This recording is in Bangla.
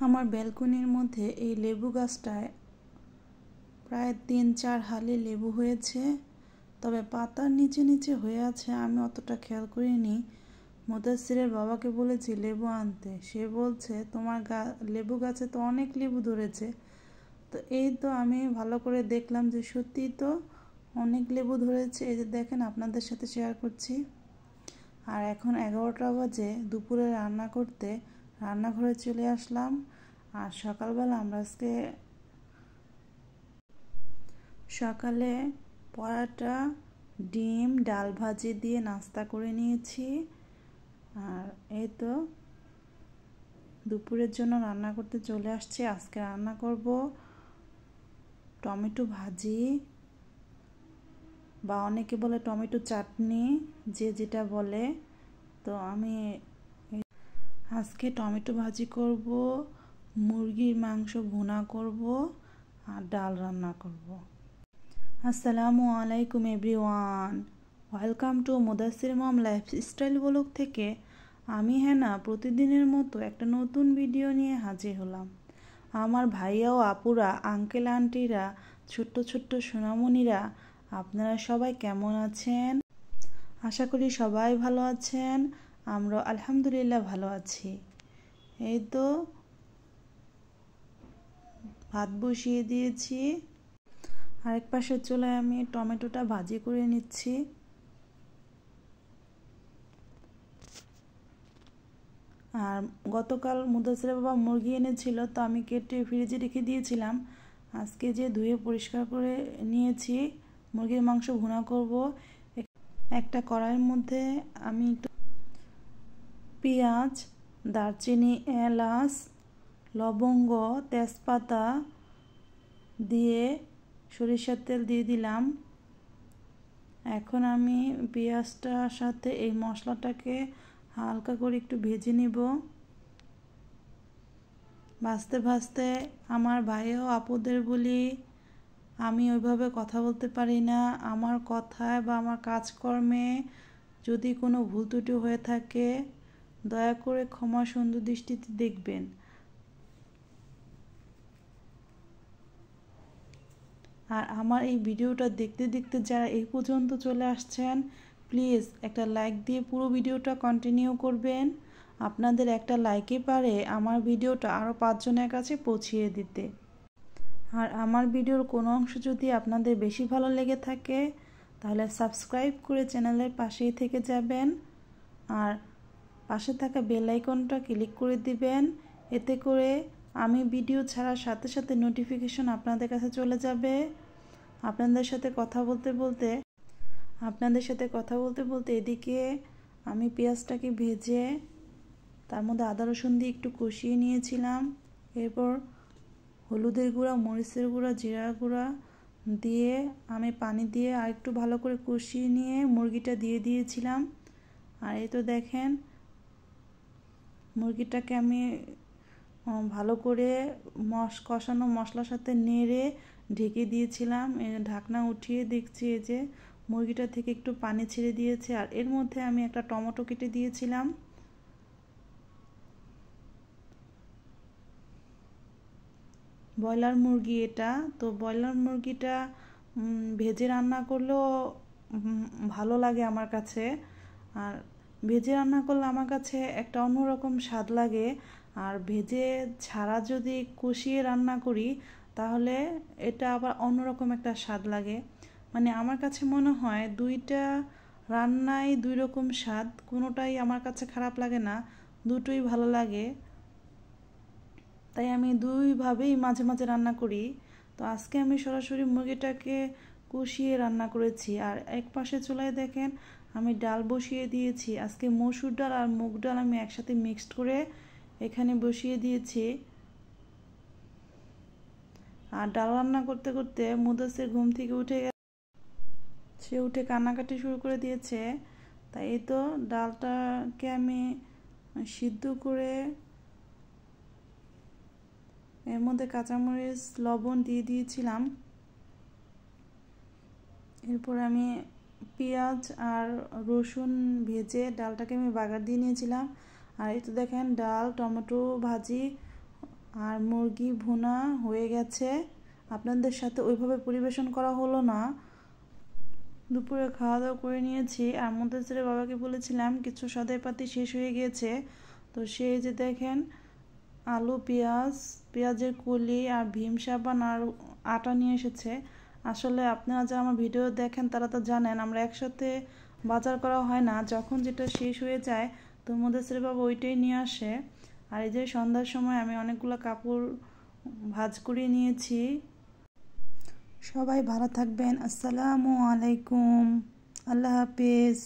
আমার ব্যালকনির মধ্যে এই লেবু গাছটায় প্রায় ৩-৪ হালি লেবু হয়েছে, তবে পাতার নিচে নিচে হয়ে আছে, আমি অতটা খেয়াল করিনি। মুদাসসিরের বাবাকে বলেছি লেবু আনতে, সে বলছে তোমার লেবু গাছে তো অনেক লেবু ধরেছে। তো এই তো আমি ভালো করে দেখলাম যে সত্যি তো অনেক লেবু ধরেছে। এই যে দেখেন, আপনাদের সাথে শেয়ার করছি। আর এখন 11টা বাজে, দুপুরে রান্না করতে রান্নাঘরে চলে আসলাম। আর সকালবেলা আমরা আজকে সকালে পরোটা, ডিম, ডাল ভাজি দিয়ে নাস্তা করে নিয়েছি। আর এই তো দুপুরের জন্য রান্না করতে চলে আসছি। আজকে রান্না করব টমেটো ভাজি, বা অনেকে বলে টমেটো চাটনি, যে যেটা বলে। তো আমি আজকে টমেটো ভাজি করব, মুরগির মাংস ভুনা করব, আর ডাল রান্না করব। আসসালামু আলাইকুম everyone, welcome to Mudassir mom lifestyle blog থেকে আমি হেনা প্রতিদিনের মতো একটা নতুন ভিডিও নিয়ে হাজির হলাম। আমার ভাইয়া ও আপুরা, আঙ্কেল আন্টিরা, ছোট্ট ছোট্ট সোনামণিরা, আপনারা সবাই কেমন আছেন? আশা করি সবাই ভালো আছেন। আমরা আলহামদুলিল্লাহ ভালো আছি। এই তো ভাত বসিয়ে দিয়েছি, আরেক পাশে চুলায় আমি টমেটোটা ভাজি করে নিচ্ছি। আর গতকাল মুদাসসিরের বাবা মুরগি এনেছিল, তো আমি কেটে ফ্রিজে রেখে দিয়েছিলাম। আজকে যে ধুয়ে পরিষ্কার করে নিয়েছি, মুরগির মাংস ভুনা করব। একটা কড়াইয়ের মধ্যে আমি পেঁয়াজ, দারচিনি, এলাচ, লবঙ্গ, তেজপাতা দিয়ে সরিষার তেল দিয়ে দিলাম। এখন আমি পেঁয়াজটার সাথে এই মশলাটাকে হালকা করে একটু ভেজে নিব। ভাজতে ভাজতে আমার ভাই ও আপুদের বলি, আমি ওইভাবে কথা বলতে পারি না। আমার কথায় বা আমার কাজকর্মে যদি কোনো ভুল ত্রুটি হয়ে থাকে, দয়া করে ক্ষমা সুন্দর দৃষ্টিতে দেখবেন। আর আমার এই ভিডিওটা দেখতে দেখতে যারা এই পর্যন্ত চলে আসছেন, প্লিজ একটা লাইক দিয়ে পুরো ভিডিওটা কন্টিনিউ করবেন। আপনাদের একটা লাইকই পারে আমার ভিডিওটা আরও 5 জনের কাছে পৌঁছিয়ে দিতে। আর আমার ভিডিওর কোনো অংশ যদি আপনাদের বেশি ভালো লেগে থাকে, তাহলে সাবস্ক্রাইব করে চ্যানেলের পাশেই থেকে যাবেন। আর পাশে থাকা বেল আইকনটা ক্লিক করে দিবেন, এতে করে আমি ভিডিও ছাড়ার সাথে সাথে নোটিফিকেশন আপনাদের কাছে চলে যাবে। আপনাদের সাথে কথা বলতে এদিকে আমি পেঁয়াজটাকে ভেজে তার মধ্যে আদা রসুন দিয়ে একটু কষিয়ে নিয়েছিলাম। এরপর হলুদের গুঁড়া, মরিচের গুঁড়া, জিরার গুঁড়া দিয়ে আমি পানি দিয়ে আর একটু ভালো করে কষিয়ে নিয়ে মুরগিটা দিয়ে দিয়েছিলাম। আর এই তো দেখেন, মুরগিটাকে আমি ভালো করে কষানো মশলার সাথে নেড়ে ঢেকে দিয়েছিলাম। ঢাকনা উঠিয়ে দেখছি যে মুরগিটা থেকে একটু পানি ছেড়ে দিয়েছে। আর এর মধ্যে আমি একটা টমেটো কেটে দিয়েছিলাম। ব্রয়লার মুরগি এটা, তো ব্রয়লার মুরগিটা ভেজে রান্না করলেও ভালো লাগে আমার কাছে। আর ভেজে রান্না করলে আমার কাছে একটা অন্যরকম স্বাদ লাগে। আর ভেজে ছাড়া যদি কষিয়ে রান্না করি, তাহলে এটা আবার অন্যরকম একটা স্বাদ লাগে। মানে আমার কাছে মনে হয় দুইটা রান্নাই দুই রকম স্বাদ, কোনোটাই আমার কাছে খারাপ লাগে না, দুটোই ভালো লাগে। তাই আমি দুইভাবেই মাঝে মাঝে রান্না করি। তো আজকে আমি সরাসরি মুরগিটাকে কষিয়ে রান্না করেছি। আর এক পাশে চুলায় দেখেন আমি ডাল বসিয়ে দিয়েছি। আজকে মসুর ডাল আর মুগ ডাল আমি একসাথে মিক্সড করে এখানে বসিয়ে দিয়েছি। আর ডাল রান্না করতে করতে মুদাসসির ঘুম থেকে উঠে গেছে, সে উঠে কান্নাকাটি শুরু করে দিয়েছে। তাই এই তো ডালটাকে আমি সিদ্ধ করে এর মধ্যে কাঁচামরিচ, লবণ দিয়ে দিয়েছিলাম। এরপর আমি পেঁয়াজ আর রসুন ভেজে ডালটাকে আমি বাগার দিয়ে নিয়েছিলাম। আর এই তো দেখেন ডাল, টমেটো ভাজি আর মুরগি ভুনা হয়ে গেছে। আপনাদের সাথে ওইভাবে পরিবেশন করা হলো না। দুপুরে খাওয়া দাওয়া করে নিয়েছি। আর মুদ্দাসিরের বাবাকে বলেছিলাম কিছু সদাইপাতি শেষ হয়ে গিয়েছে, তো সেই যে দেখেন আলু, পেঁয়াজের কলি আর ভীম সাবান আর আটা নিয়ে এসেছে। আসলে আপনারা যারা আমার ভিডিও দেখেন তারা তো জানেন আমরা একসাথে বাজার করা হয় না, যখন যেটা শেষ হয়ে যায় তো মুদ্দাসিরের বাবা ওইটাই নিয়ে আসে। আর এই যে সন্ধ্যার সময় আমি অনেকগুলো কাপড় ভাঁজ করে নিয়েছি। সবাই ভালো থাকবেন। আসসালামু আলাইকুম। আল্লাহ হাফেজ।